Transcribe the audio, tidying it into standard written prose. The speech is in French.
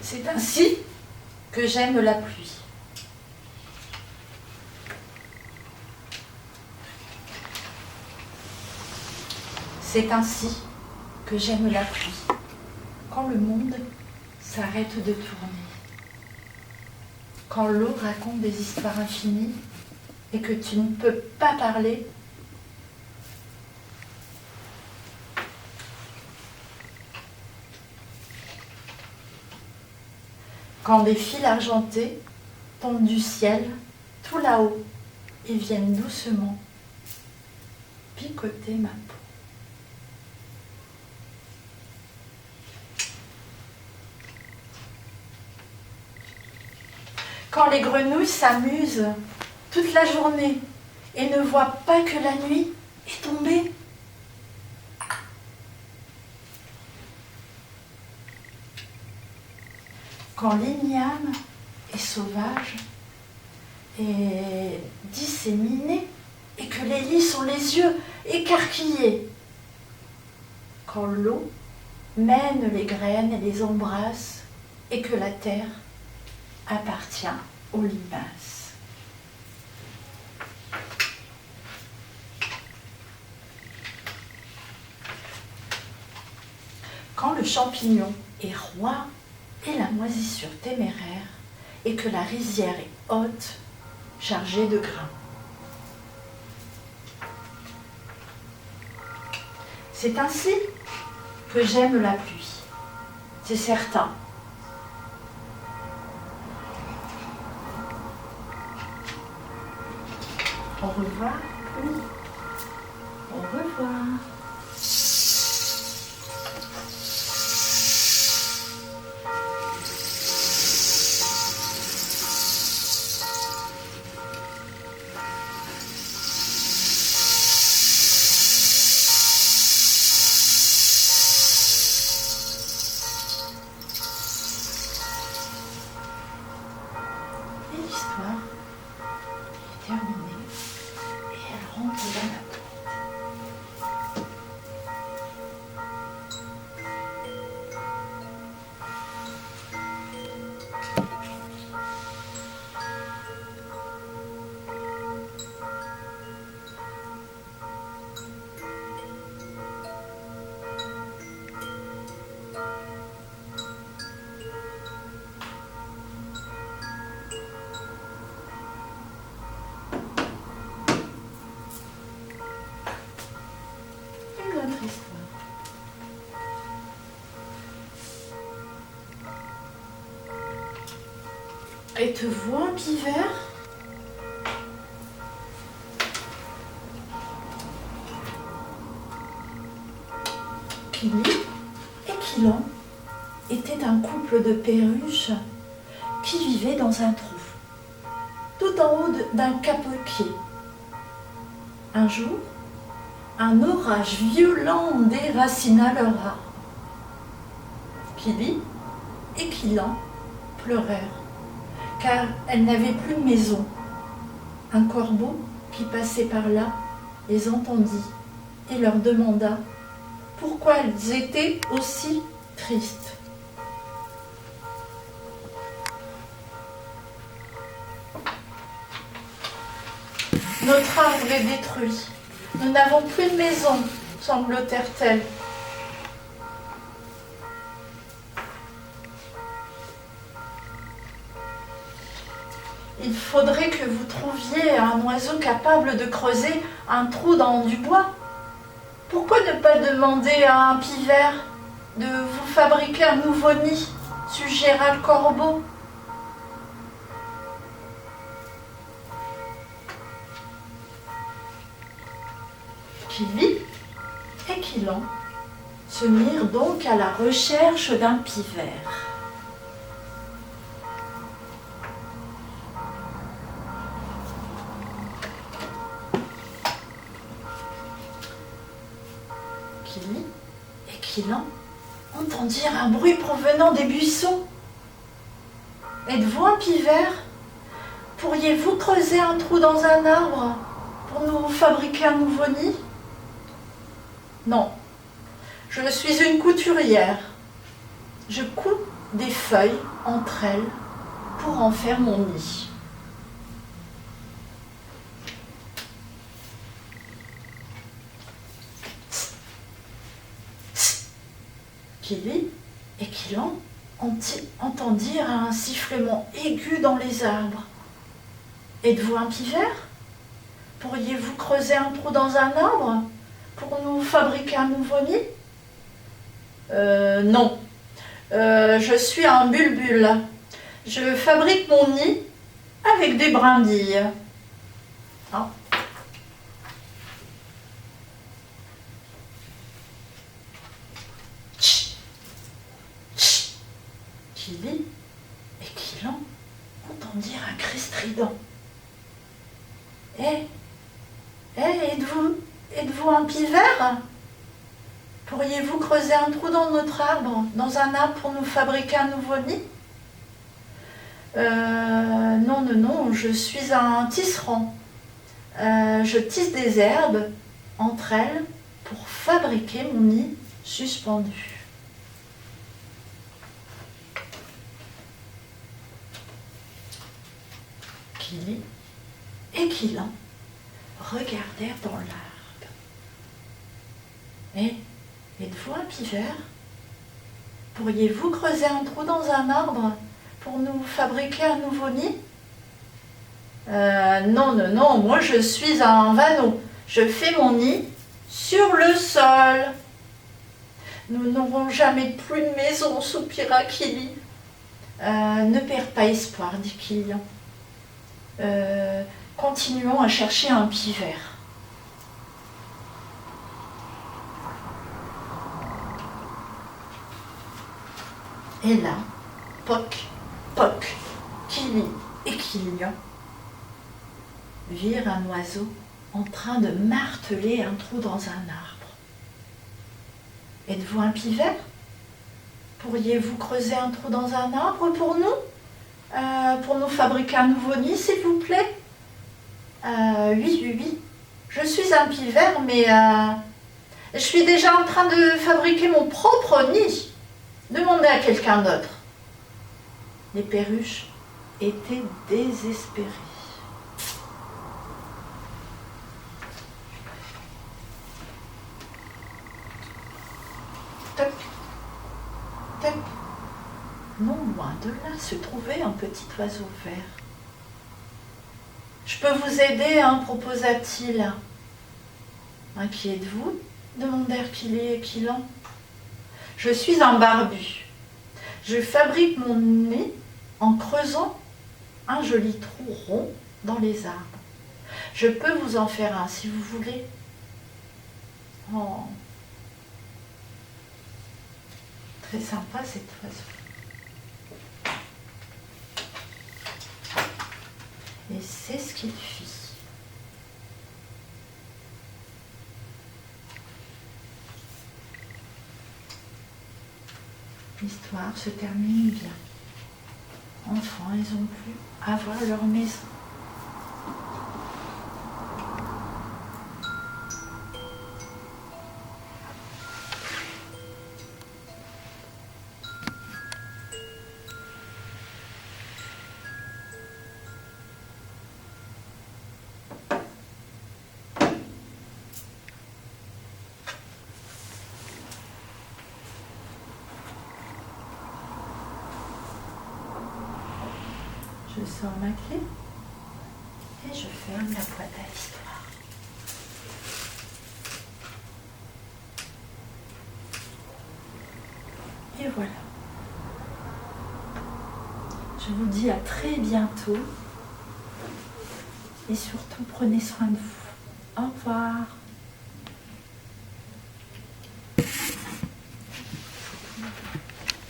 C'est ainsi que j'aime la pluie. C'est ainsi que j'aime la pluie, quand le monde s'arrête de tourner, quand l'eau raconte des histoires infinies et que tu ne peux pas parler, quand des fils argentés tombent du ciel tout là-haut et viennent doucement picoter ma peau. Quand les grenouilles s'amusent toute la journée et ne voient pas que la nuit est tombée. Quand l'igname est sauvage et disséminée et que les lys ont les yeux écarquillés. Quand l'eau mène les graines et les embrasse et que la terre appartient aux limaces. Quand le champignon est roi et la moisissure téméraire, et que la rizière est haute, chargée de grains. C'est ainsi que j'aime la pluie, c'est certain. Au revoir, pluie. Au revoir. Et l'histoire est terminée et elle rentre dans la tête. Notre histoire. Êtes-vous un pivert? Killy et Killan étaient un couple de perruches qui vivaient dans un trou, tout en haut d'un capotier. Un jour, un orage violent déracina leur arbre. Killy et Killan pleurèrent, car elles n'avaient plus de maison. Un corbeau qui passait par là les entendit et leur demanda pourquoi elles étaient aussi tristes. Notre arbre est détruit. Nous n'avons plus de maison, sanglotèrent-elles. Il faudrait que vous trouviez un oiseau capable de creuser un trou dans du bois. Pourquoi ne pas demander à un pivert de vous fabriquer un nouveau nid, suggéra le corbeau. Killy et Killan se mirent donc à la recherche d'un pivert. Killy et Killan entendirent un bruit provenant des buissons. « Êtes-vous un pivert? Pourriez-vous creuser un trou dans un arbre pour nous fabriquer un nouveau nid ?» « Non, je suis une couturière. Je couds des feuilles entre elles pour en faire mon nid. Kili et Kilan entendirent un sifflement aigu dans les arbres. « Êtes-vous un pivert? Pourriez-vous creuser un trou dans un arbre pour nous fabriquer un nouveau nid ?»« Non, je suis un bulbule. Je fabrique mon nid avec des brindilles. » Ah. Kili et Kilan entendirent un cri strident. « Êtes-vous un pivert? Pourriez-vous creuser un trou dans notre arbre, dans un arbre pour nous fabriquer un nouveau nid ?» Non, je suis un tisserand. Je tisse des herbes entre elles pour fabriquer mon nid suspendu. Kili et Kilan regardèrent dans l'arbre. « Êtes-vous un pivert? Pourriez-vous creuser un trou dans un arbre pour nous fabriquer un nouveau nid ?» Non, moi je suis un vanneau. Je fais mon nid sur le sol. »« Nous n'aurons jamais plus de maison, soupira Kili. Ne perds pas espoir, dit Kilan. Continuons à chercher un pivert. Et là, Poc, Kili et Kilan virent un oiseau en train de marteler un trou dans un arbre. « Êtes-vous un pivert? Pourriez-vous creuser un trou dans un arbre pour nous fabriquer un nouveau nid, s'il vous plaît? » Oui. Je suis un pivert, mais je suis déjà en train de fabriquer mon propre nid. Demandez à quelqu'un d'autre. Les perruches étaient désespérées. Toc, toc. Non loin de là se trouvait un petit oiseau vert. « Je peux vous aider, hein, proposa-t-il. »« Qui êtes-vous » demandèrent Kili et Kilan. « Je suis un barbu. Je fabrique mon nid en creusant un joli trou rond dans les arbres. Je peux vous en faire un si vous voulez. » Oh, très sympa cet oiseau. Et c'est ce qu'il fit. L'histoire se termine bien. Enfin, ils ont pu avoir leur maison. Je sors ma clé et je ferme la boîte à l'histoire. Et voilà. Je vous dis à très bientôt et surtout prenez soin de vous. Au revoir.